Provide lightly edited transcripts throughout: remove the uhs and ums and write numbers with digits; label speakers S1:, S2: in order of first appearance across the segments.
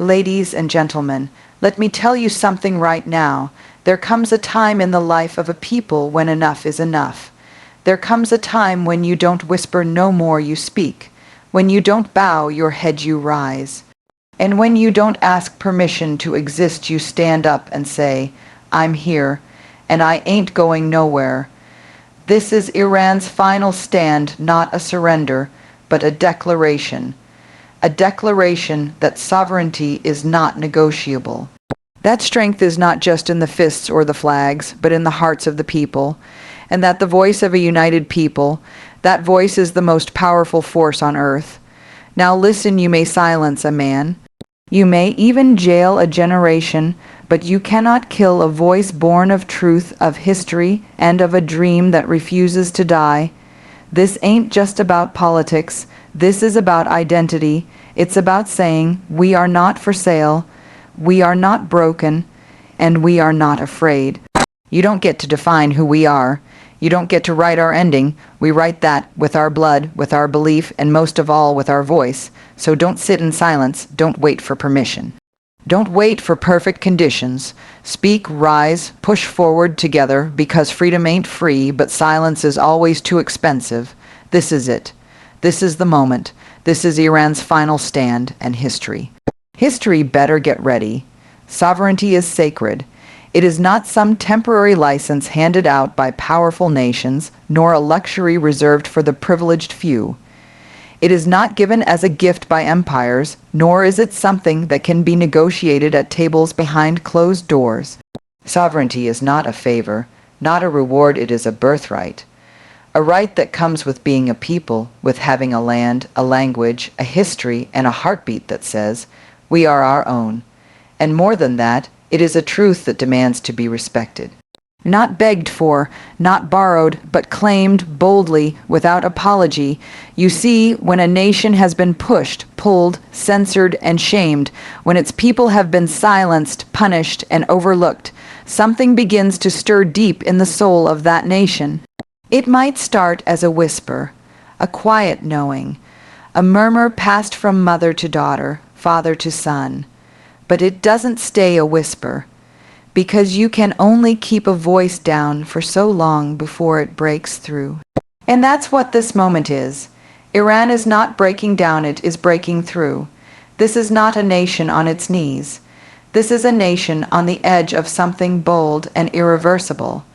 S1: Ladies and gentlemen, let me tell you something right now. There comes a time in the life of a people when enough is enough. There comes a time when you don't whisper no more, you speak. When you don't bow your head, you rise. And when you don't ask permission to exist, you stand up and say, I'm here, and I ain't going nowhere. This is Iran's final stand, not a surrender, but a declaration. A declaration that sovereignty is not negotiable. That strength is not just in the fists or the flags, but in the hearts of the people, and that the voice of a united people, that voice is the most powerful force on earth. Now listen, you may silence a man. You may even jail a generation, but you cannot kill a voice born of truth, of history, and of a dream that refuses to die. This ain't just about politics. This is about identity. It's about saying, we are not for sale, we are not broken, and we are not afraid. You don't get to define who we are. You don't get to write our ending. We write that with our blood, with our belief, and most of all with our voice. So don't sit in silence. Don't wait for permission. Don't wait for perfect conditions. Speak, rise, push forward together, because freedom ain't free, but silence is always too expensive. This is it. This is the moment. This is Iran's final stand and history. History better get ready. Sovereignty is sacred. It is not some temporary license handed out by powerful nations, nor a luxury reserved for the privileged few. It is not given as a gift by empires, nor is it something that can be negotiated at tables behind closed doors. Sovereignty is not a favor, not a reward, it is a birthright. A right that comes with being a people, with having a land, a language, a history, and a heartbeat that says, we are our own. And more than that, it is a truth that demands to be respected. Not begged for, not borrowed, but claimed boldly, without apology. You see, when a nation has been pushed, pulled, censored, and shamed, when its people have been silenced, punished, and overlooked, something begins to stir deep in the soul of that nation. It might start as a whisper, a quiet knowing, a murmur passed from mother to daughter, father to son. But it doesn't stay a whisper, because you can only keep a voice down for so long before it breaks through. And that's what this moment is. Iran is not breaking down, it is breaking through. This is not a nation on its knees. This is a nation on the edge of something bold and irreversible.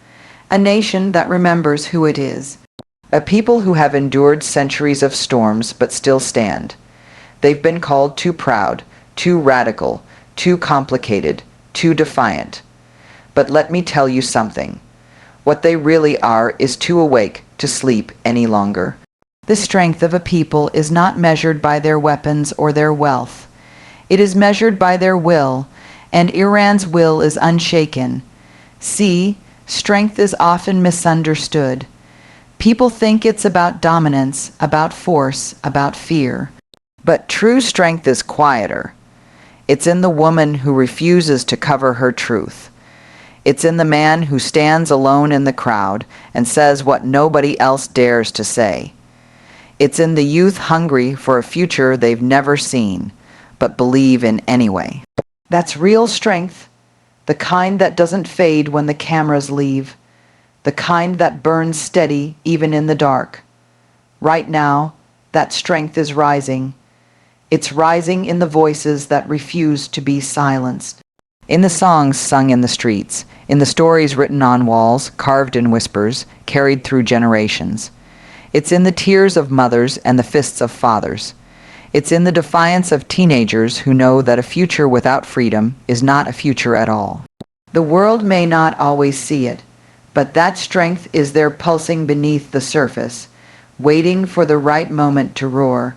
S1: A nation that remembers who it is. A people who have endured centuries of storms but still stand. They've been called too proud, too radical, too complicated, too defiant. But let me tell you something. What they really are is too awake to sleep any longer. The strength of a people is not measured by their weapons or their wealth. It is measured by their will, and Iran's will is unshaken. See, strength is often misunderstood. People think it's about dominance, about force, about fear. But true strength is quieter. It's in the woman who refuses to cover her truth. It's in the man who stands alone in the crowd and says what nobody else dares to say. It's in the youth hungry for a future they've never seen, but believe in anyway. That's real strength, the kind that doesn't fade when the cameras leave, the kind that burns steady even in the dark. Right now, that strength is rising. It's rising in the voices that refuse to be silenced. In the songs sung in the streets, in the stories written on walls, carved in whispers, carried through generations. It's in the tears of mothers and the fists of fathers. It's in the defiance of teenagers who know that a future without freedom is not a future at all. The world may not always see it, but that strength is there pulsing beneath the surface, waiting for the right moment to roar.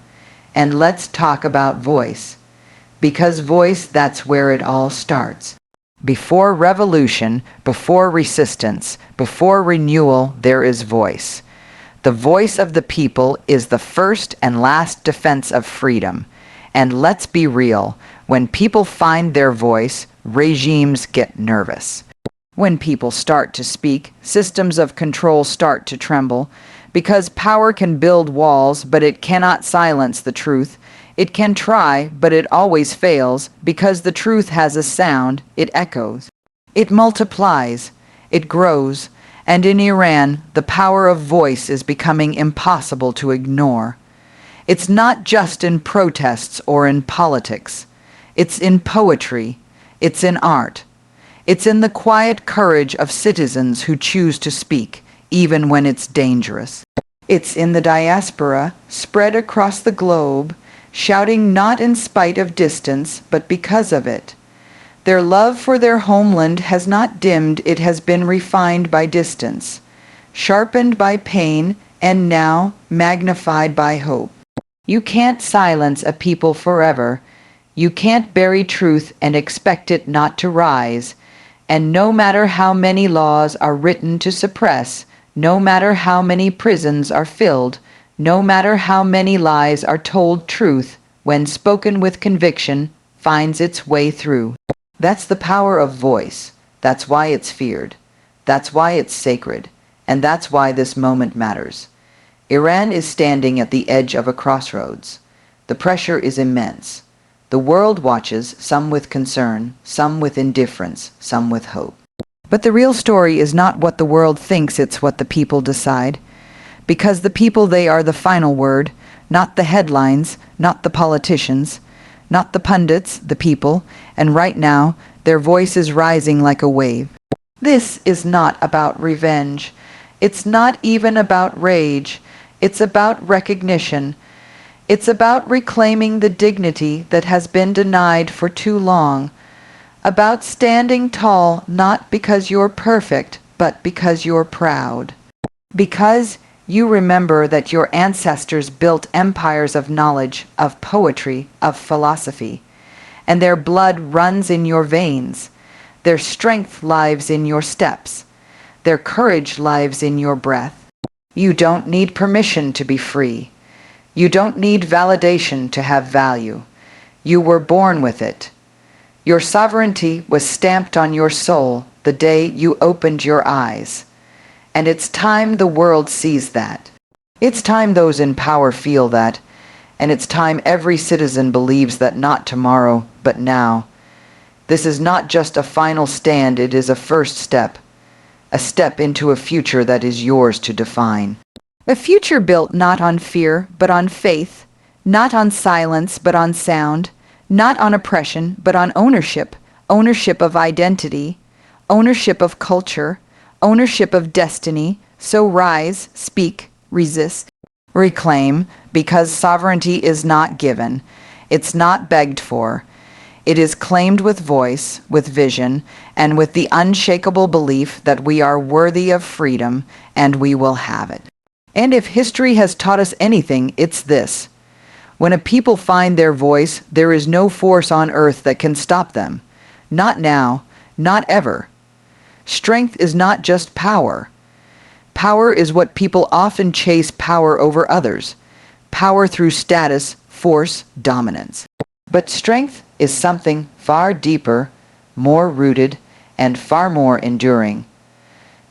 S1: And let's talk about voice. Because voice, that's where it all starts. Before revolution, before resistance, before renewal, there is voice. The voice of the people is the first and last defense of freedom. And let's be real, when people find their voice, regimes get nervous. When people start to speak, systems of control start to tremble. Because power can build walls, but it cannot silence the truth. It can try, but it always fails, because the truth has a sound, it echoes. It multiplies, it grows, and in Iran, the power of voice is becoming impossible to ignore. It's not just in protests or in politics. It's in poetry. It's in art. It's in the quiet courage of citizens who choose to speak, even when it's dangerous. It's in the diaspora, spread across the globe, shouting not in spite of distance, but because of it. Their love for their homeland has not dimmed, it has been refined by distance, sharpened by pain, and now magnified by hope. You can't silence a people forever. You can't bury truth and expect it not to rise. And no matter how many laws are written to suppress, no matter how many prisons are filled, no matter how many lies are told, truth, when spoken with conviction, finds its way through. That's the power of voice. That's why it's feared. That's why it's sacred. And that's why this moment matters. Iran is standing at the edge of a crossroads. The pressure is immense. The world watches, some with concern, some with indifference, some with hope. But the real story is not what the world thinks, it's what the people decide. Because the people, they are the final word, not the headlines, not the politicians, not the pundits, the people, and right now, their voice is rising like a wave. This is not about revenge. It's not even about rage. It's about recognition. It's about reclaiming the dignity that has been denied for too long. About standing tall, not because you're perfect, but because you're proud. Because you remember that your ancestors built empires of knowledge, of poetry, of philosophy, and their blood runs in your veins. Their strength lives in your steps. Their courage lives in your breath. You don't need permission to be free. You don't need validation to have value. You were born with it. Your sovereignty was stamped on your soul the day you opened your eyes. And it's time the world sees that. It's time those in power feel that. And it's time every citizen believes that not tomorrow, but now. This is not just a final stand, it is a first step. A step into a future that is yours to define. A future built not on fear, but on faith, not on silence, but on sound, not on oppression, but on ownership, ownership of identity, ownership of culture, ownership of destiny. So rise, speak, resist, reclaim, because sovereignty is not given. It's not begged for. It is claimed with voice, with vision, and with the unshakable belief that we are worthy of freedom and we will have it. And if history has taught us anything, it's this. When a people find their voice, there is no force on earth that can stop them. Not now, not ever. Strength is not just power. Power is what people often chase, power over others. Power through status, force, dominance. But strength is something far deeper, more rooted, and far more enduring.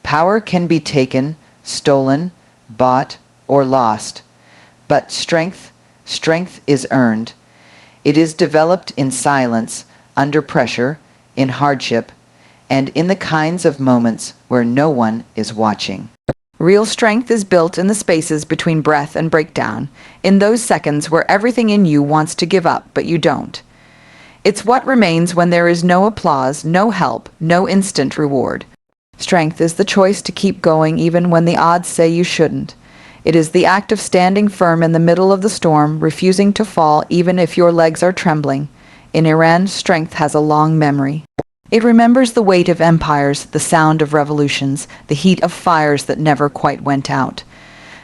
S1: Power can be taken, stolen, bought, or lost. But strength is earned. It is developed in silence, under pressure, in hardship, and in the kinds of moments where no one is watching. Real strength is built in the spaces between breath and breakdown, in those seconds where everything in you wants to give up, but you don't. It's what remains when there is no applause, no help, no instant reward. Strength is the choice to keep going even when the odds say you shouldn't. It is the act of standing firm in the middle of the storm, refusing to fall even if your legs are trembling. In Iran, strength has a long memory. It remembers the weight of empires, the sound of revolutions, the heat of fires that never quite went out.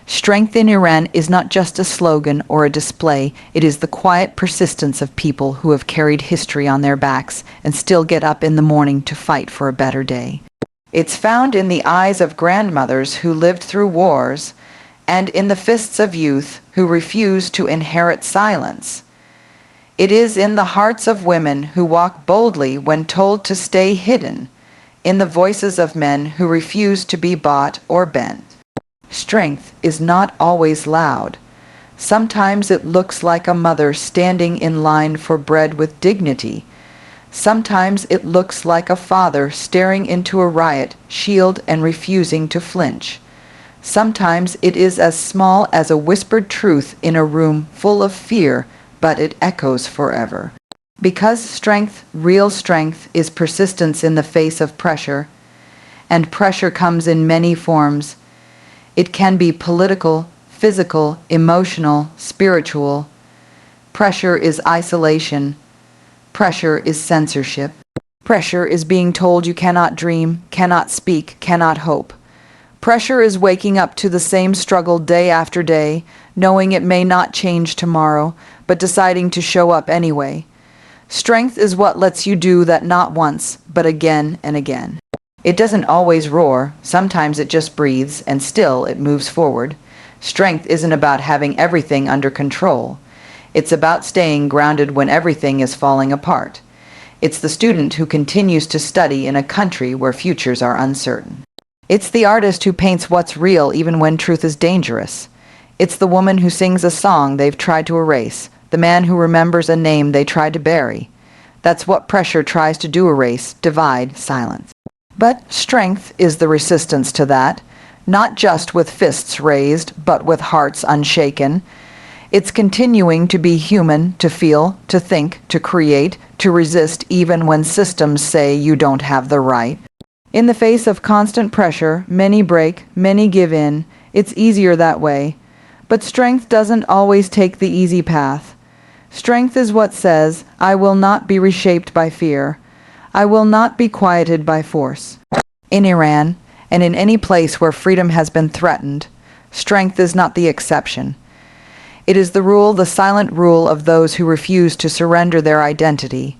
S1: Strength in Iran is not just a slogan or a display, it is the quiet persistence of people who have carried history on their backs and still get up in the morning to fight for a better day. It's found in the eyes of grandmothers who lived through wars, and in the fists of youth who refuse to inherit silence. It is in the hearts of women who walk boldly when told to stay hidden, in the voices of men who refuse to be bought or bent. Strength is not always loud, Sometimes it looks like a mother standing in line for bread with dignity. Sometimes it looks like a father staring into a riot shield and refusing to flinch. Sometimes it is as small as a whispered truth in a room full of fear, but it echoes forever. Because strength, real strength, is persistence in the face of pressure, and pressure comes in many forms. It can be political, physical, emotional, spiritual. Pressure is isolation. Pressure is censorship. Pressure is being told you cannot dream, cannot speak, cannot hope. Pressure is waking up to the same struggle day after day, knowing it may not change tomorrow, but deciding to show up anyway. Strength is what lets you do that not once, but again and again. It doesn't always roar, sometimes it just breathes, and still it moves forward. Strength isn't about having everything under control. It's about staying grounded when everything is falling apart. It's the student who continues to study in a country where futures are uncertain. It's the artist who paints what's real even when truth is dangerous. It's the woman who sings a song they've tried to erase, the man who remembers a name they tried to bury. That's what pressure tries to do: erase, divide, silence. But strength is the resistance to that, not just with fists raised, but with hearts unshaken. It's continuing to be human, to feel, to think, to create, to resist even when systems say you don't have the right. In the face of constant pressure, many break, many give in. It's easier that way. But strength doesn't always take the easy path. Strength is what says, I will not be reshaped by fear. I will not be quieted by force. In Iran, and in any place where freedom has been threatened, strength is not the exception. It is the rule, the silent rule of those who refuse to surrender their identity.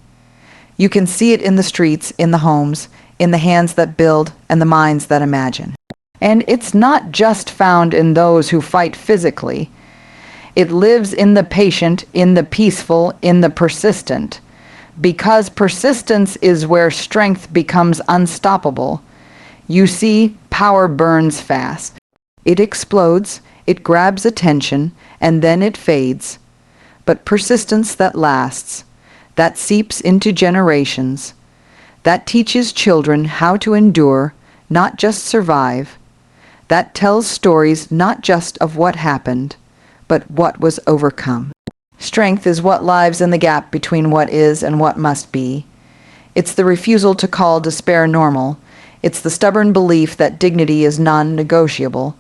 S1: You can see it in the streets, in the homes, in the hands that build and the minds that imagine. And it's not just found in those who fight physically. It lives in the patient, in the peaceful, in the persistent. Because persistence is where strength becomes unstoppable. You see, power burns fast. It explodes, it grabs attention, and then it fades. But persistence that lasts, that seeps into generations, that teaches children how to endure, not just survive, that tells stories not just of what happened, but what was overcome. Strength is what lives in the gap between what is and what must be. It's the refusal to call despair normal. It's the stubborn belief that dignity is non-negotiable.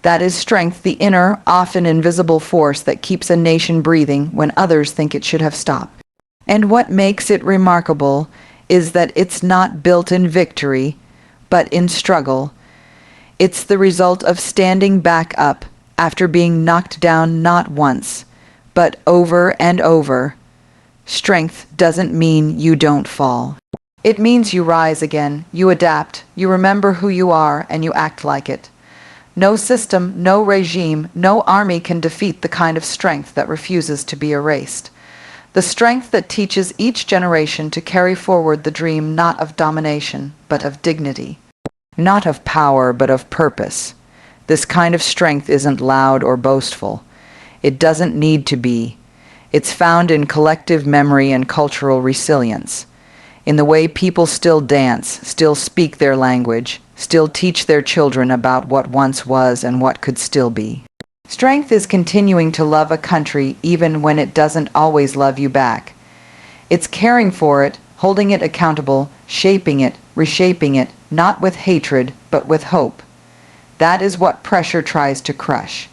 S1: That is strength, the inner, often invisible force that keeps a nation breathing when others think it should have stopped. And what makes it remarkable is that it's not built in victory, but in struggle. It's the result of standing back up after being knocked down not once, but over and over. Strength doesn't mean you don't fall. It means you rise again, you adapt, you remember who you are, and you act like it. No system, no regime, no army can defeat the kind of strength that refuses to be erased. The strength that teaches each generation to carry forward the dream not of domination, but of dignity. Not of power, but of purpose. This kind of strength isn't loud or boastful. It doesn't need to be. It's found in collective memory and cultural resilience, in the way people still dance, still speak their language, still teach their children about what once was and what could still be. Strength is continuing to love a country even when it doesn't always love you back. It's caring for it, holding it accountable, shaping it, reshaping it, not with hatred, but with hope. That is what pressure tries to crush.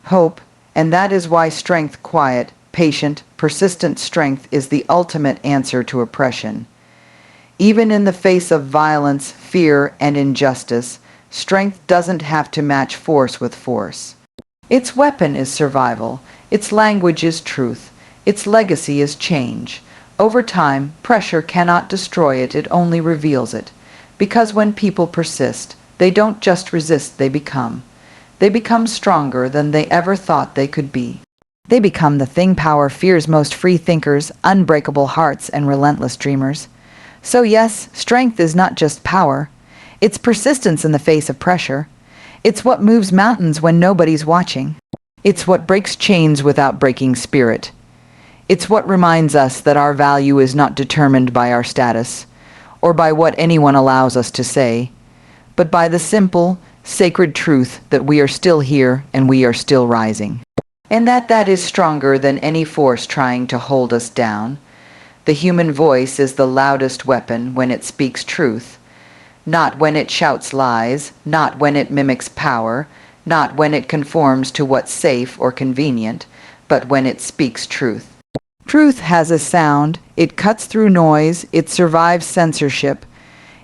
S1: Hope, and that is why strength, quiet, patient, persistent strength is the ultimate answer to oppression. Even in the face of violence, fear, and injustice, strength doesn't have to match force with force. Its weapon is survival, its language is truth, its legacy is change. Over time, pressure cannot destroy it, it only reveals it. Because when people persist, they don't just resist, they become. They become stronger than they ever thought they could be. They become the thing power fears most: free thinkers, unbreakable hearts, and relentless dreamers. So yes, strength is not just power. It's persistence in the face of pressure. It's what moves mountains when nobody's watching. It's what breaks chains without breaking spirit. It's what reminds us that our value is not determined by our status, or by what anyone allows us to say, but by the simple, sacred truth that we are still here and we are still rising. And that is stronger than any force trying to hold us down. The human voice is the loudest weapon when it speaks truth, not when it shouts lies, not when it mimics power, not when it conforms to what's safe or convenient, but when it speaks truth. Truth has a sound, it cuts through noise, it survives censorship.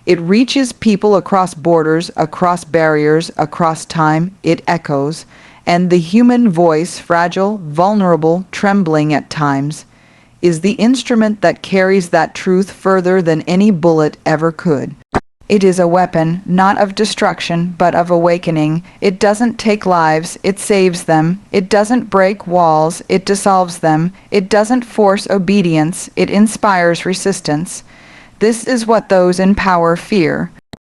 S1: It reaches people across borders, across barriers, across time, it echoes. And the human voice, fragile, vulnerable, trembling at times, is the instrument that carries that truth further than any bullet ever could. It is a weapon, not of destruction, but of awakening. It doesn't take lives, it saves them. It doesn't break walls, it dissolves them. It doesn't force obedience, it inspires resistance. This is what those in power fear.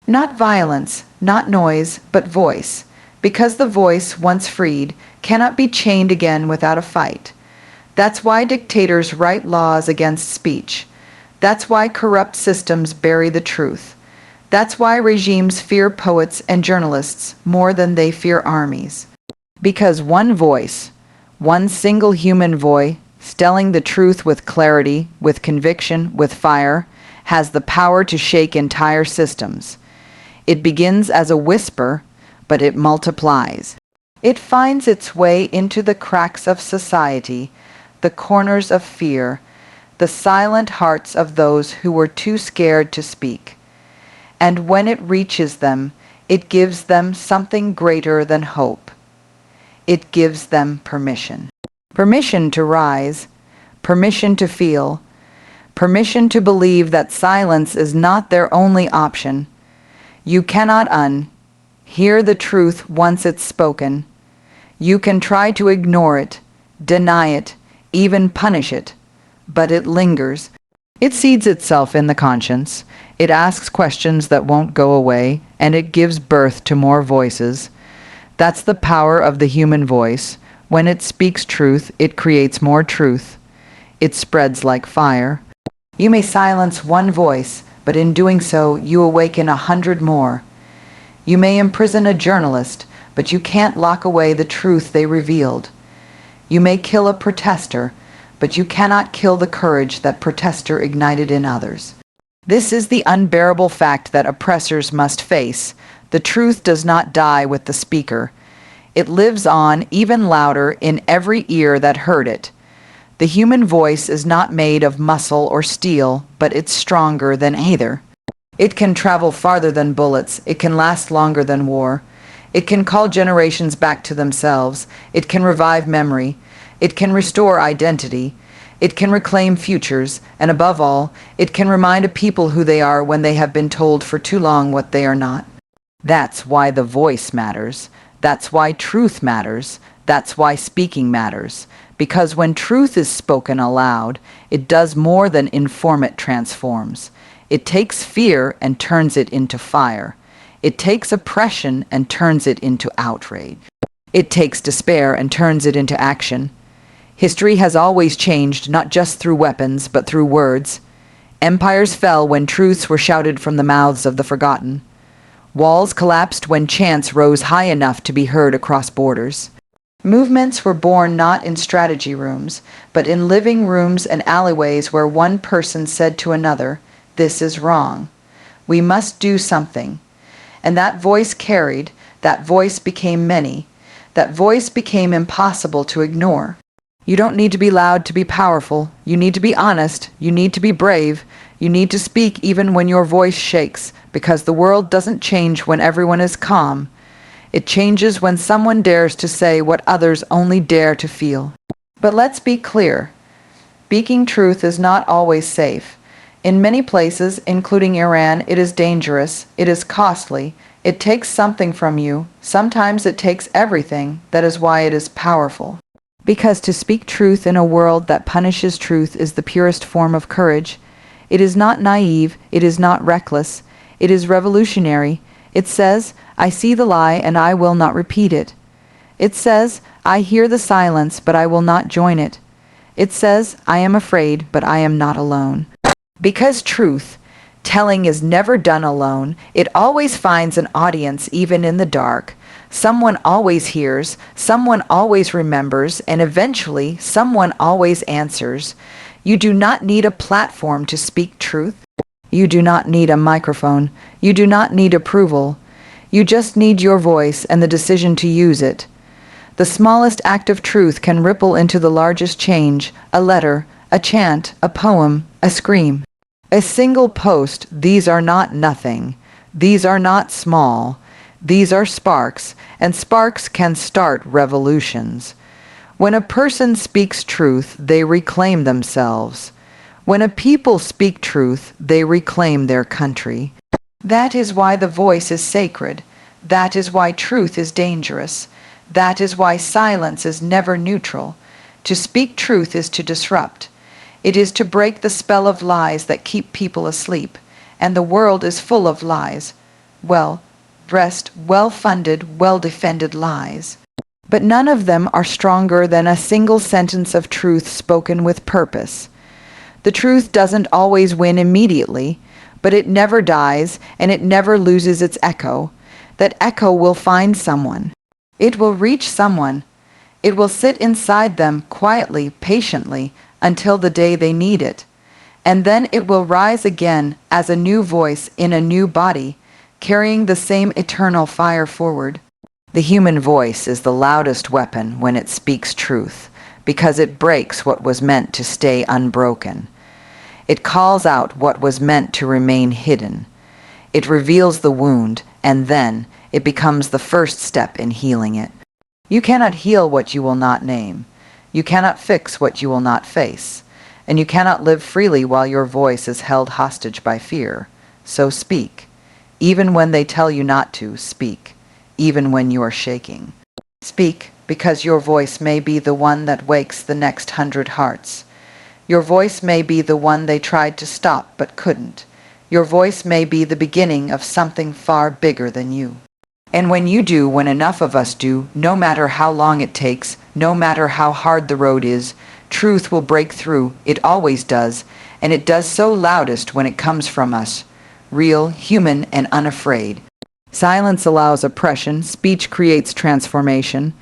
S1: Not violence, not noise, but voice. Because the voice, once freed, cannot be chained again without a fight. That's why dictators write laws against speech. That's why corrupt systems bury the truth. That's why regimes fear poets and journalists more than they fear armies. Because one voice, one single human voice, telling the truth with clarity, with conviction, with fire, has the power to shake entire systems. It begins as a whisper, but it multiplies. It finds its way into the cracks of society, the corners of fear, the silent hearts of those who were too scared to speak. And when it reaches them, it gives them something greater than hope. It gives them permission. Permission to rise, permission to feel, permission to believe that silence is not their only option. You cannot hear the truth once it's spoken. You can try to ignore it, deny it, even punish it, but it lingers. It seeds itself in the conscience. It asks questions that won't go away, and it gives birth to more voices. That's the power of the human voice. When it speaks truth, it creates more truth. It spreads like fire. You may silence one voice, but in doing so, you awaken 100 more. You may imprison a journalist, but you can't lock away the truth they revealed. You may kill a protester, but you cannot kill the courage that protester ignited in others. This is the unbearable fact that oppressors must face. The truth does not die with the speaker. It lives on, even louder, in every ear that heard it. The human voice is not made of muscle or steel, but it's stronger than either. It can travel farther than bullets. It can last longer than war. It can call generations back to themselves. It can revive memory. It can restore identity. It can reclaim futures. And above all, it can remind a people who they are when they have been told for too long what they are not. That's why the voice matters. That's why truth matters. That's why speaking matters. Because when truth is spoken aloud, it does more than inform, it transforms. It takes fear and turns it into fire. It takes oppression and turns it into outrage. It takes despair and turns it into action. History has always changed, not just through weapons, but through words. Empires fell when truths were shouted from the mouths of the forgotten. Walls collapsed when chants rose high enough to be heard across borders. Movements were born not in strategy rooms, but in living rooms and alleyways where one person said to another, "This is wrong. We must do something." And that voice carried, that voice became many, that voice became impossible to ignore. You don't need to be loud to be powerful. You need to be honest. You need to be brave. You need to speak even when your voice shakes, because the world doesn't change when everyone is calm. It changes when someone dares to say what others only dare to feel. But let's be clear. Speaking truth is not always safe. In many places, including Iran, it is dangerous, it is costly, it takes something from you, sometimes it takes everything. That is why it is powerful. Because to speak truth in a world that punishes truth is the purest form of courage. It is not naive, it is not reckless, it is revolutionary. It says, "I see the lie and I will not repeat it." It says, I hear the silence, but I will not join it. It says, I am afraid, but I am not alone. Because truth telling is never done alone, it always finds an audience even in the dark. Someone always hears, someone always remembers, and eventually someone always answers. You do not need a platform to speak truth. You do not need a microphone. You do not need approval. You just need your voice and the decision to use it. The smallest act of truth can ripple into the largest change: a letter, a chant, a poem, a scream. A single post. These are not nothing. These are not small. These are sparks, and sparks can start revolutions. When a person speaks truth, they reclaim themselves. When a people speak truth, they reclaim their country. That is why the voice is sacred. That is why truth is dangerous. That is why silence is never neutral. To speak truth is to disrupt. It is to break the spell of lies that keep people asleep. And the world is full of lies. Well-dressed, well-funded, well-defended lies. But none of them are stronger than a single sentence of truth spoken with purpose. The truth doesn't always win immediately, but it never dies, and it never loses its echo. That echo will find someone. It will reach someone. It will sit inside them quietly, patiently, until the day they need it. And then it will rise again as a new voice in a new body, carrying the same eternal fire forward. The human voice is the loudest weapon when it speaks truth, because it breaks what was meant to stay unbroken. It calls out what was meant to remain hidden. It reveals the wound, and then it becomes the first step in healing it. You cannot heal what you will not name. You cannot fix what you will not face. And you cannot live freely while your voice is held hostage by fear. So speak. Even when they tell you not to, speak. Even when you are shaking. Speak, because your voice may be the one that wakes the next 100 hearts. Your voice may be the one they tried to stop but couldn't. Your voice may be the beginning of something far bigger than you. And when you do, when enough of us do, no matter how long it takes, no matter how hard the road is, truth will break through. It always does, and it does so loudest when it comes from us, real, human, and unafraid. Silence allows oppression. Speech creates transformation.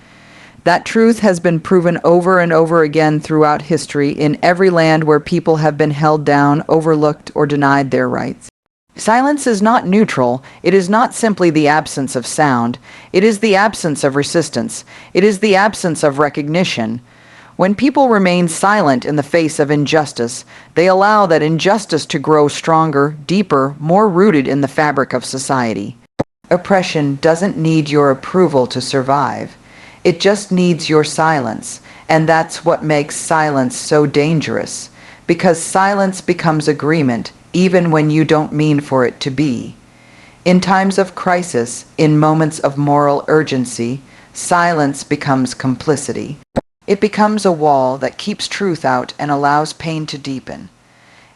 S1: That truth has been proven over and over again throughout history in every land where people have been held down, overlooked, or denied their rights. Silence is not neutral. It is not simply the absence of sound. It is the absence of resistance. It is the absence of recognition. When people remain silent in the face of injustice, they allow that injustice to grow stronger, deeper, more rooted in the fabric of society. Oppression doesn't need your approval to survive. It just needs your silence, and that's what makes silence so dangerous, because silence becomes agreement even when you don't mean for it to be. In times of crisis, in moments of moral urgency, silence becomes complicity. It becomes a wall that keeps truth out and allows pain to deepen.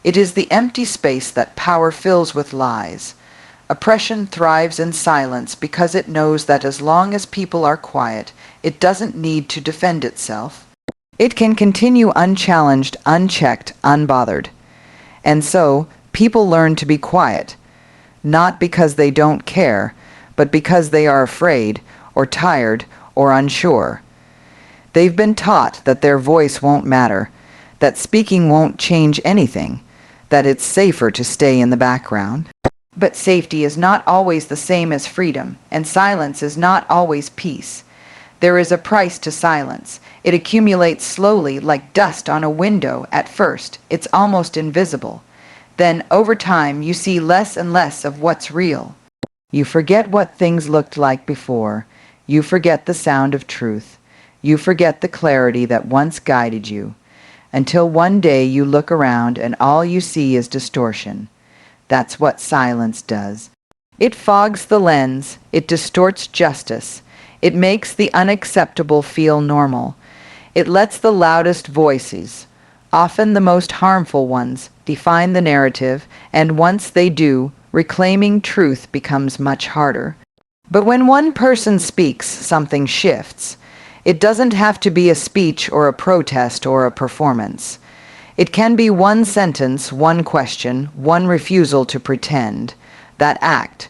S1: It is the empty space that power fills with lies. Oppression thrives in silence because it knows that as long as people are quiet, it doesn't need to defend itself. It can continue unchallenged, unchecked, unbothered. And so, people learn to be quiet, not because they don't care, but because they are afraid, or tired, or unsure. They've been taught that their voice won't matter, that speaking won't change anything, that it's safer to stay in the background. But safety is not always the same as freedom, and silence is not always peace. There is a price to silence. It accumulates slowly like dust on a window at first. It's almost invisible. Then, over time, you see less and less of what's real. You forget what things looked like before. You forget the sound of truth. You forget the clarity that once guided you. Until one day you look around and all you see is distortion. That's what silence does. It fogs the lens. It distorts justice. It makes the unacceptable feel normal. It lets the loudest voices, often the most harmful ones, define the narrative, and once they do, reclaiming truth becomes much harder. But when one person speaks, something shifts. It doesn't have to be a speech or a protest or a performance. It can be one sentence, one question, one refusal to pretend. That act,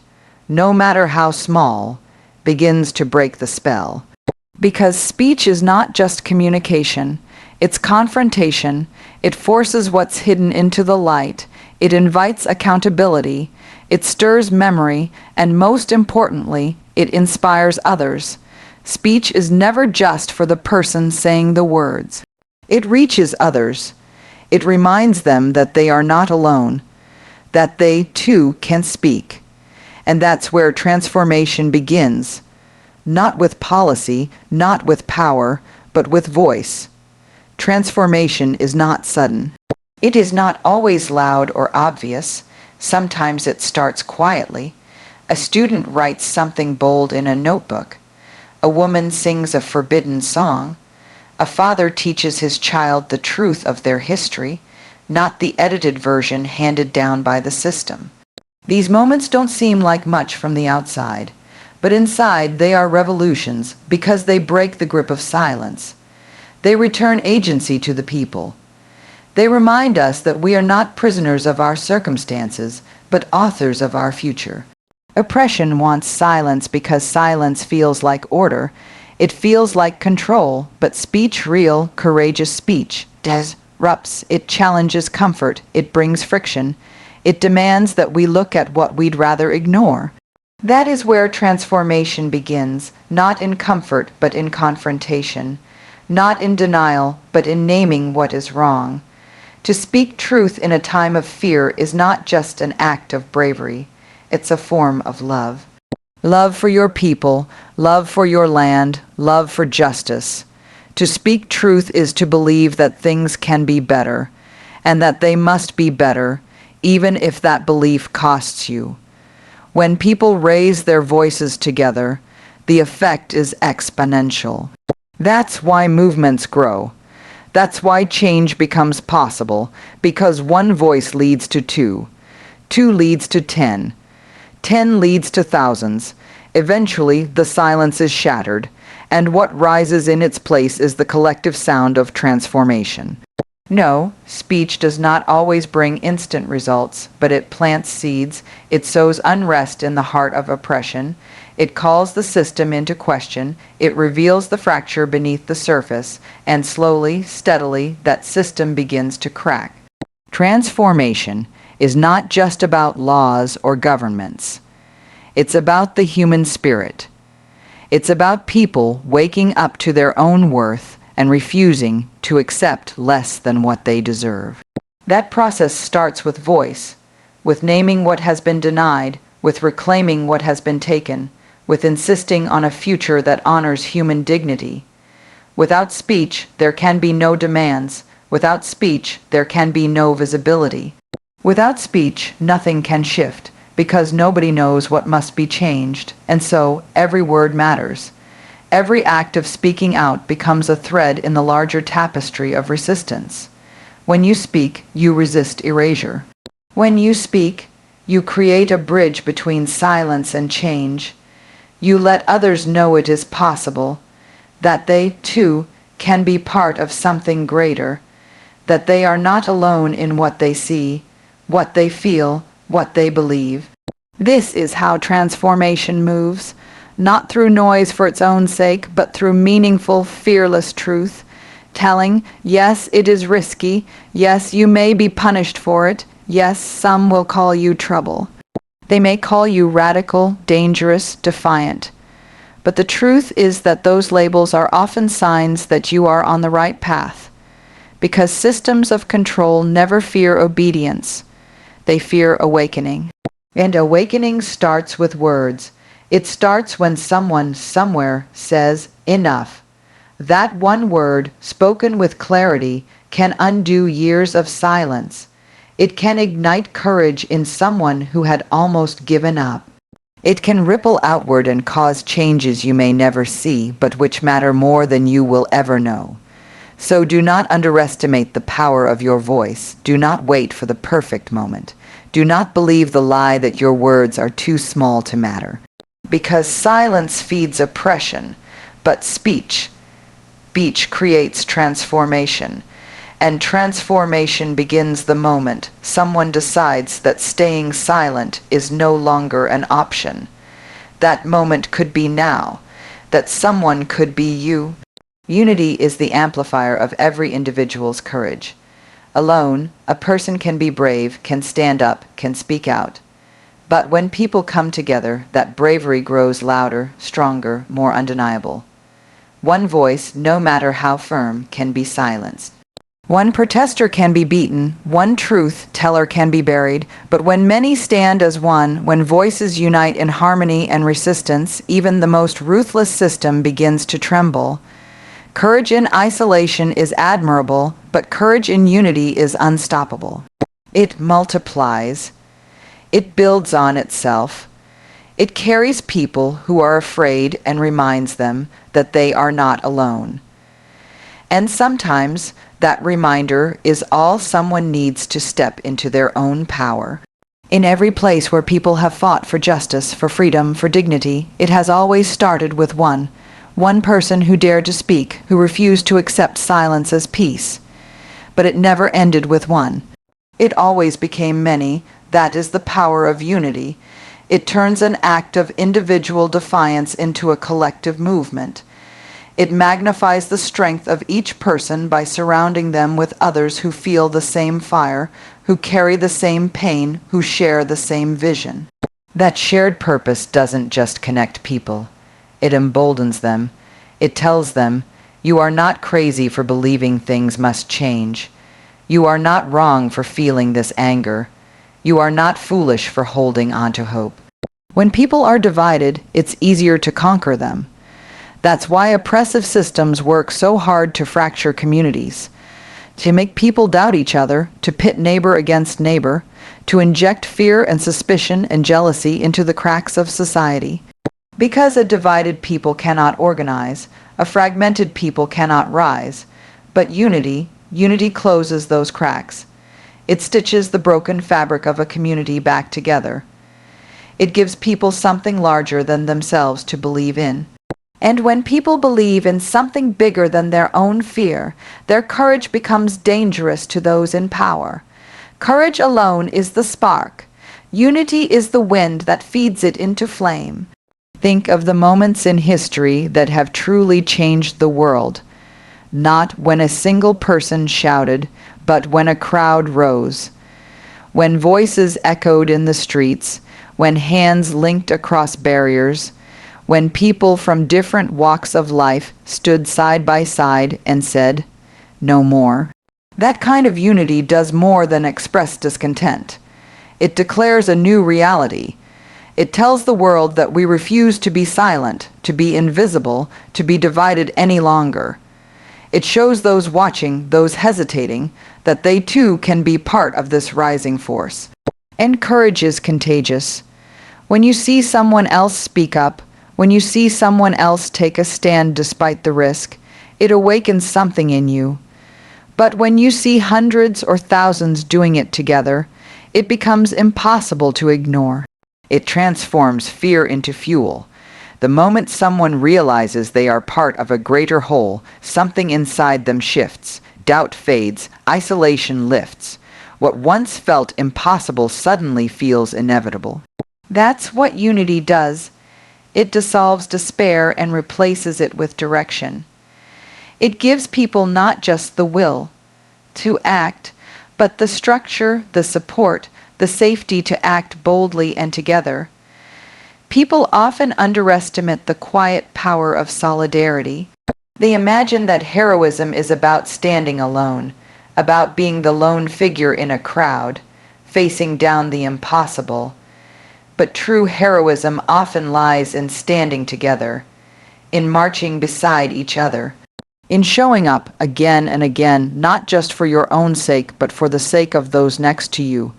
S1: no matter how small, begins to break the spell. Because speech is not just communication, it's confrontation, it forces what's hidden into the light, it invites accountability, it stirs memory, and most importantly, it inspires others. Speech is never just for the person saying the words. It reaches others. It reminds them that they are not alone, that they too can speak. And that's where transformation begins. Not with policy, not with power, but with voice. Transformation is not sudden. It is not always loud or obvious. Sometimes it starts quietly. A student writes something bold in a notebook. A woman sings a forbidden song. A father teaches his child the truth of their history, not the edited version handed down by the system. These moments don't seem like much from the outside, but inside they are revolutions because they break the grip of silence. They return agency to the people. They remind us that we are not prisoners of our circumstances, but authors of our future. Oppression wants silence because silence feels like order. It feels like control, but speech, real, courageous speech, disrupts. It challenges comfort. It brings friction. It demands that we look at what we'd rather ignore. That is where transformation begins, not in comfort, but in confrontation. Not in denial, but in naming what is wrong. To speak truth in a time of fear is not just an act of bravery. It's a form of love. Love for your people, love for your land, love for justice. To speak truth is to believe that things can be better, and that they must be better, even if that belief costs you. When people raise their voices together, the effect is exponential. That's why movements grow. That's why change becomes possible, because one voice leads to two. Two leads to 10. 10 leads to thousands. Eventually, the silence is shattered, and what rises in its place is the collective sound of transformation. No, speech does not always bring instant results, but it plants seeds, it sows unrest in the heart of oppression, it calls the system into question, it reveals the fracture beneath the surface, and slowly, steadily, that system begins to crack. Transformation is not just about laws or governments. It's about the human spirit. It's about people waking up to their own worth and refusing to accept less than what they deserve. That process starts with voice, with naming what has been denied, with reclaiming what has been taken, with insisting on a future that honors human dignity. Without speech, there can be no demands. Without speech, there can be no visibility. Without speech, nothing can shift, because nobody knows what must be changed, and so every word matters. Every act of speaking out becomes a thread in the larger tapestry of resistance. When you speak, you resist erasure. When you speak, you create a bridge between silence and change. You let others know it is possible, that they, too, can be part of something greater, that they are not alone in what they see, what they feel, what they believe. This is how transformation moves, not through noise for its own sake, but through meaningful, fearless truth, telling, yes, it is risky, yes, you may be punished for it, yes, some will call you trouble. They may call you radical, dangerous, defiant. But the truth is that those labels are often signs that you are on the right path, because systems of control never fear obedience. They fear awakening. And awakening starts with words. It starts when someone somewhere says, enough. That one word, spoken with clarity, can undo years of silence. It can ignite courage in someone who had almost given up. It can ripple outward and cause changes you may never see, but which matter more than you will ever know. So do not underestimate the power of your voice. Do not wait for the perfect moment. Do not believe the lie that your words are too small to matter. Because silence feeds oppression, but speech Speech creates transformation, and transformation begins the moment someone decides that staying silent is no longer an option. That moment could be now. That someone could be you. Unity is the amplifier of every individual's courage. Alone, a person can be brave, can stand up, can speak out. But when people come together, that bravery grows louder, stronger, more undeniable. One voice, no matter how firm, can be silenced. One protester can be beaten, one truth teller can be buried, but when many stand as one, when voices unite in harmony and resistance, even the most ruthless system begins to tremble. Courage in isolation is admirable, but courage in unity is unstoppable. It multiplies. It builds on itself. It carries people who are afraid and reminds them that they are not alone. And sometimes that reminder is all someone needs to step into their own power. In every place where people have fought for justice, for freedom, for dignity, it has always started with one person who dared to speak, who refused to accept silence as peace. But it never ended with one. It always became many. That is the power of unity. It turns an act of individual defiance into a collective movement. It magnifies the strength of each person by surrounding them with others who feel the same fire, who carry the same pain, who share the same vision. That shared purpose doesn't just connect people. It emboldens them. It tells them, you are not crazy for believing things must change. You are not wrong for feeling this anger. You are not foolish for holding on to hope. When people are divided, it's easier to conquer them. That's why oppressive systems work so hard to fracture communities, to make people doubt each other, to pit neighbor against neighbor, to inject fear and suspicion and jealousy into the cracks of society. Because a divided people cannot organize, a fragmented people cannot rise, but unity closes those cracks. It stitches the broken fabric of a community back together. It gives people something larger than themselves to believe in. And when people believe in something bigger than their own fear, their courage becomes dangerous to those in power. Courage alone is the spark. Unity is the wind that feeds it into flame. Think of the moments in history that have truly changed the world. Not when a single person shouted, but when a crowd rose. When voices echoed in the streets, when hands linked across barriers, when people from different walks of life stood side by side and said, "No more." That kind of unity does more than express discontent. It declares a new reality. It tells the world that we refuse to be silent, to be invisible, to be divided any longer. It shows those watching, those hesitating, that they too can be part of this rising force. And courage is contagious. When you see someone else speak up, when you see someone else take a stand despite the risk, it awakens something in you. But when you see hundreds or thousands doing it together, it becomes impossible to ignore. It transforms fear into fuel. The moment someone realizes they are part of a greater whole, something inside them shifts, doubt fades, isolation lifts. What once felt impossible suddenly feels inevitable. That's what unity does. It dissolves despair and replaces it with direction. It gives people not just the will to act, but the structure, the support, the safety to act boldly and together. People often underestimate the quiet power of solidarity. They imagine that heroism is about standing alone, about being the lone figure in a crowd, facing down the impossible. But true heroism often lies in standing together, in marching beside each other, in showing up again and again, not just for your own sake, but for the sake of those next to you.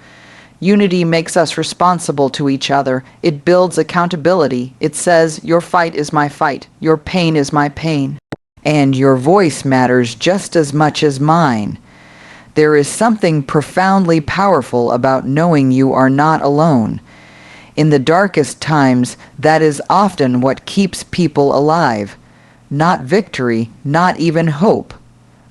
S1: Unity makes us responsible to each other. It builds accountability. It says, your fight is my fight, your pain is my pain, and your voice matters just as much as mine. There is something profoundly powerful about knowing you are not alone. In the darkest times, that is often what keeps people alive. not victory, not even hope,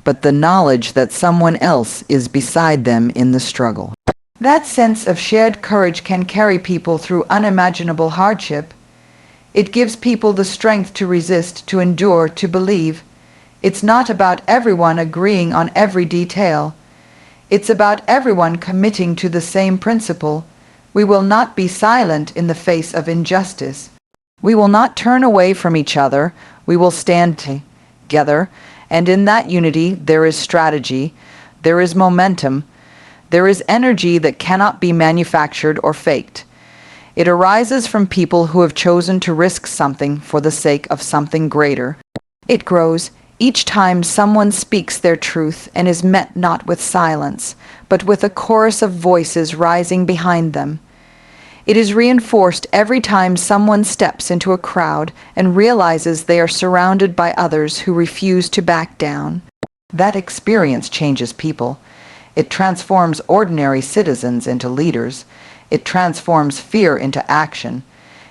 S1: but the knowledge that someone else is beside them in the struggle. That sense of shared courage can carry people through unimaginable hardship. It gives people the strength to resist, to endure, to believe. It's not about everyone agreeing on every detail. It's about everyone committing to the same principle. We will not be silent in the face of injustice. We will not turn away from each other. We will stand together. And in that unity, there is strategy, there is momentum, there is energy that cannot be manufactured or faked. It arises from people who have chosen to risk something for the sake of something greater. It grows each time someone speaks their truth and is met not with silence, but with a chorus of voices rising behind them. It is reinforced every time someone steps into a crowd and realizes they are surrounded by others who refuse to back down. That experience changes people. It transforms ordinary citizens into leaders. It transforms fear into action.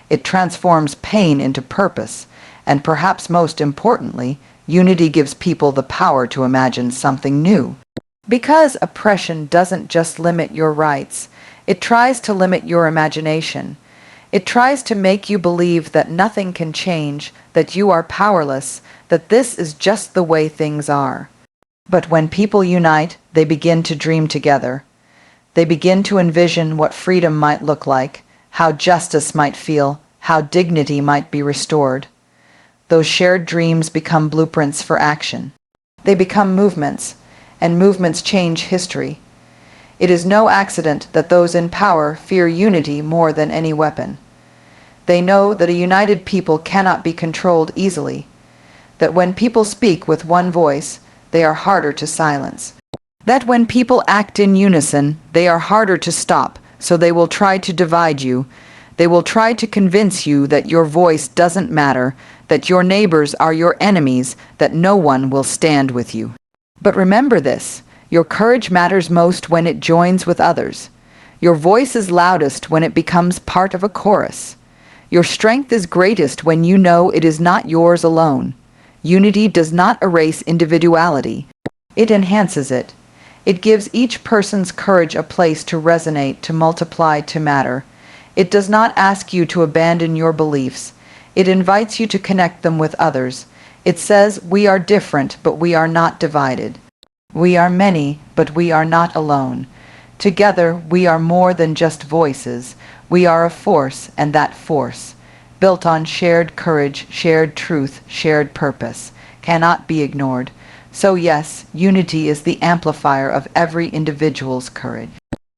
S1: It transforms pain into purpose. And perhaps most importantly, unity gives people the power to imagine something new. Because oppression doesn't just limit your rights, it tries to limit your imagination. It tries to make you believe that nothing can change, that you are powerless, that this is just the way things are. But when people unite, they begin to dream together. They begin to envision what freedom might look like, how justice might feel, how dignity might be restored. Those shared dreams become blueprints for action. They become movements, and movements change history. It is no accident that those in power fear unity more than any weapon. They know that a united people cannot be controlled easily, that when people speak with one voice, they are harder to silence. That when people act in unison, they are harder to stop, so they will try to divide you. They will try to convince you that your voice doesn't matter, that your neighbors are your enemies, that no one will stand with you. But remember this. Your courage matters most when it joins with others. Your voice is loudest when it becomes part of a chorus. Your strength is greatest when you know it is not yours alone. Unity does not erase individuality. It enhances it. It gives each person's courage a place to resonate, to multiply, to matter. It does not ask you to abandon your beliefs. It invites you to connect them with others. It says, we are different, but we are not divided. We are many, but we are not alone. Together, we are more than just voices. We are a force, and that force, built on shared courage, shared truth, shared purpose, cannot be ignored. So yes, unity is the amplifier of every individual's courage.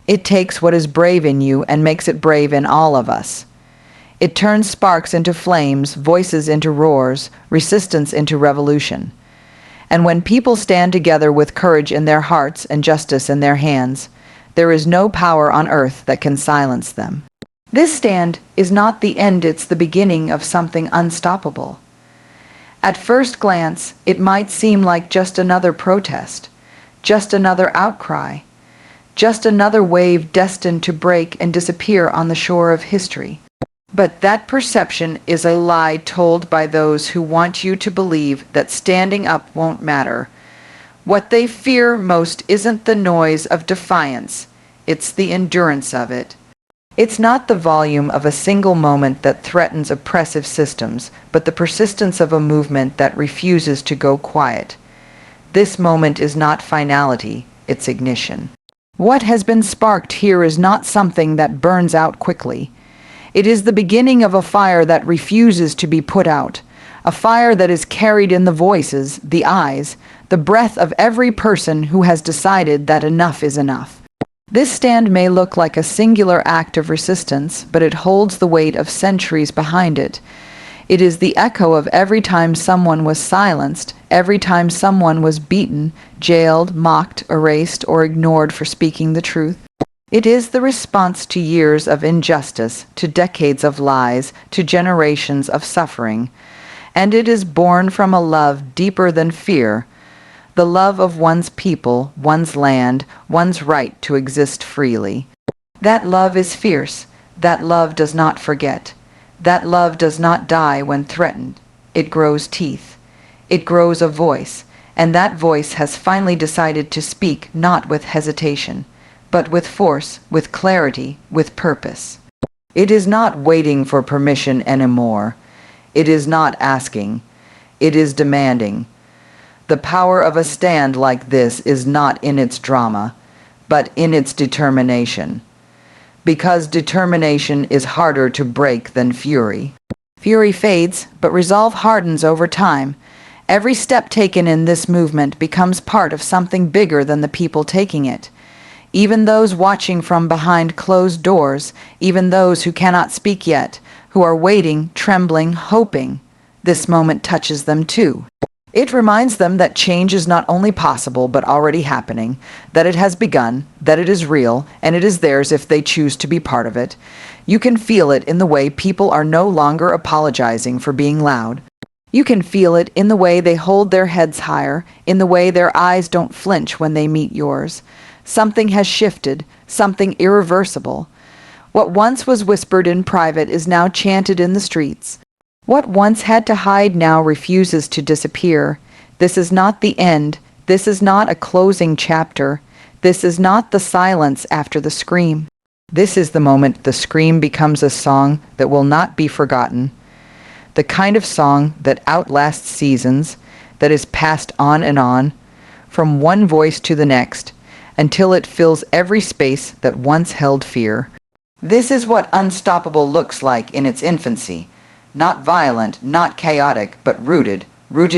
S1: It takes what is brave in you and makes it brave in all of us. It turns sparks into flames, voices into roars, resistance into revolution. And when people stand together with courage in their hearts and justice in their hands, there is no power on earth that can silence them. This stand is not the end, it's the beginning of something unstoppable. At first glance, it might seem like just another protest, just another outcry, just another wave destined to break and disappear on the shore of history. But that perception is a lie told by those who want you to believe that standing up won't matter. What they fear most isn't the noise of defiance, it's the endurance of it. It's not the volume of a single moment that threatens oppressive systems, but the persistence of a movement that refuses to go quiet. This moment is not finality, it's ignition. What has been sparked here is not something that burns out quickly. It is the beginning of a fire that refuses to be put out, a fire that is carried in the voices, the eyes, the breath of every person who has decided that enough is enough. This stand may look like a singular act of resistance, but it holds the weight of centuries behind it. It is the echo of every time someone was silenced, every time someone was beaten, jailed, mocked, erased, or ignored for speaking the truth. It is the response to years of injustice, to decades of lies, to generations of suffering. And it is born from a love deeper than fear, the love of one's people, one's land, one's right to exist freely. That love is fierce. That love does not forget. That love does not die when threatened. It grows teeth. It grows a voice, and that voice has finally decided to speak not with hesitation, but with force, with clarity, with purpose. It is not waiting for permission anymore. It is not asking. It is demanding. The power of a stand like this is not in its drama, but in its determination. Because determination is harder to break than fury. Fury fades, but resolve hardens over time. Every step taken in this movement becomes part of something bigger than the people taking it. Even those watching from behind closed doors, even those who cannot speak yet, who are waiting, trembling, hoping, this moment touches them too. It reminds them that change is not only possible but already happening, that it has begun, that it is real, and it is theirs if they choose to be part of it. You can feel it in the way people are no longer apologizing for being loud. You can feel it in the way they hold their heads higher, in the way their eyes don't flinch when they meet yours. Something has shifted, something irreversible. What once was whispered in private is now chanted in the streets. What once had to hide now refuses to disappear. This is not the end. This is not a closing chapter. This is not the silence after the scream. This is the moment the scream becomes a song that will not be forgotten. The kind of song that outlasts seasons, that is passed on, from one voice to the next, until it fills every space that once held fear. This is what unstoppable looks like in its infancy. Not violent, not chaotic, but rooted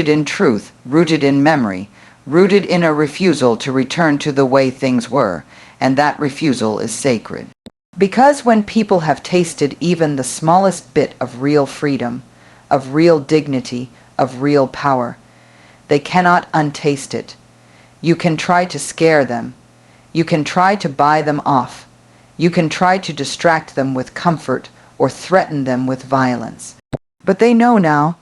S1: in truth, rooted in memory, rooted in a refusal to return to the way things were, and that refusal is sacred. Because when people have tasted even the smallest bit of real freedom, of real dignity, of real power, they cannot untaste it. You can try to scare them. You can try to buy them off. You can try to distract them with comfort or threaten them with violence. But they know now.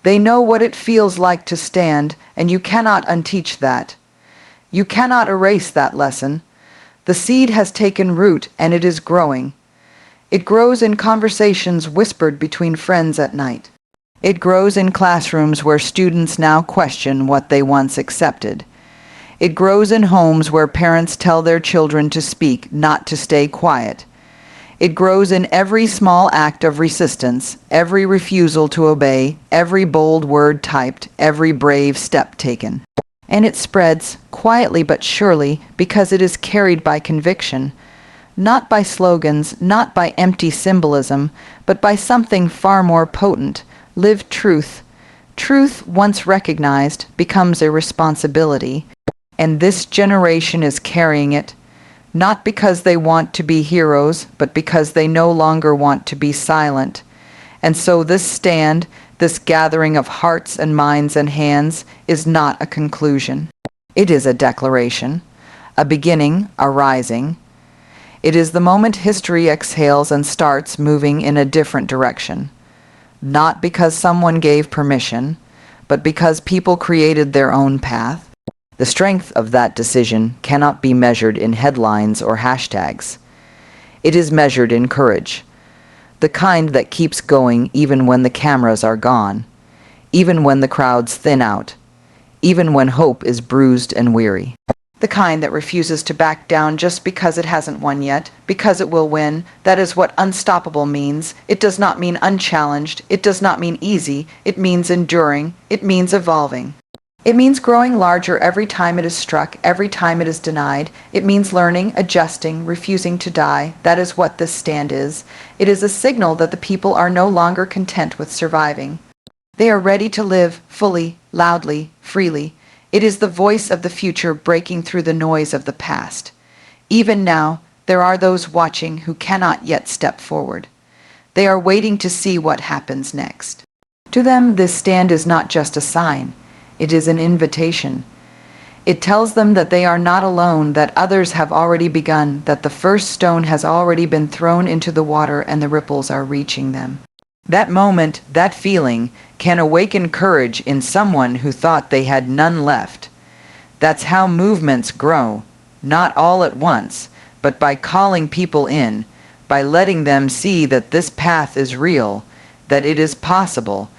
S1: They know what it feels like to stand, and you cannot unteach that. You cannot erase that lesson. The seed has taken root, and it is growing. It grows in conversations whispered between friends at night. It grows in classrooms where students now question what they once accepted. It grows in homes where parents tell their children to speak, not to stay quiet. It grows in every small act of resistance, every refusal to obey, every bold word typed, every brave step taken. And it spreads, quietly but surely, because it is carried by conviction, not by slogans, not by empty symbolism, but by something far more potent, lived truth. Truth, once recognized, becomes a responsibility, and this generation is carrying it, not because they want to be heroes, but because they no longer want to be silent. And so this stand, this gathering of hearts and minds and hands, is not a conclusion. It is a declaration, a beginning, a rising. It is the moment history exhales and starts moving in a different direction. Not because someone gave permission, but because people created their own path. The strength of that decision cannot be measured in headlines or hashtags. It is measured in courage, the kind that keeps going even when the cameras are gone, even when the crowds thin out, even when hope is bruised and weary. The kind that refuses to back down just because it hasn't won yet, because it will win. That is what unstoppable means. It does not mean unchallenged. It does not mean easy. It means enduring. It means evolving. It means growing larger every time it is struck, every time it is denied. It means learning, adjusting, refusing to die. That is what this stand is. It is a signal that the people are no longer content with surviving. They are ready to live fully, loudly, freely. It is the voice of the future breaking through the noise of the past. Even now, there are those watching who cannot yet step forward. They are waiting to see what happens next. To them, this stand is not just a sign. It is an invitation. It tells them that they are not alone, that others have already begun, that the first stone has already been thrown into the water and the ripples are reaching them. That moment, that feeling, can awaken courage in someone who thought they had none left. That's how movements grow, not all at once, but by calling people in, by letting them see that this path is real, that it is possible,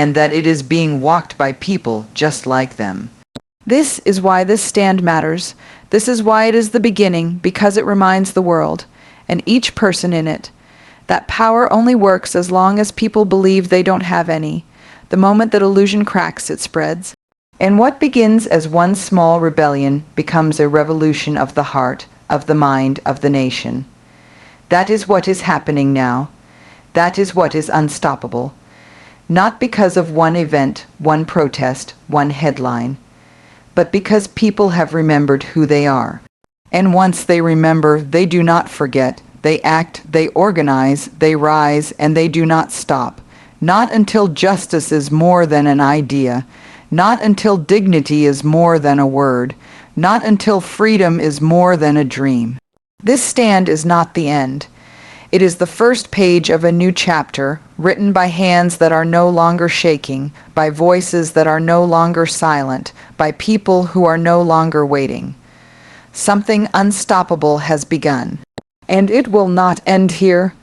S1: and that it is being walked by people just like them. This is why this stand matters. This is why it is the beginning, because it reminds the world, and each person in it, that power only works as long as people believe they don't have any. The moment that illusion cracks, it spreads. And what begins as one small rebellion becomes a revolution of the heart, of the mind, of the nation. That is what is happening now. That is what is unstoppable. Not because of one event, one protest, one headline, but because people have remembered who they are. And once they remember, they do not forget. They act, they organize, they rise, and they do not stop. Not until justice is more than an idea. Not until dignity is more than a word. Not until freedom is more than a dream. This stand is not the end. It is the first page of a new chapter, written by hands that are no longer shaking, by voices that are no longer silent, by people who are no longer waiting. Something unstoppable has begun. And it will not end here.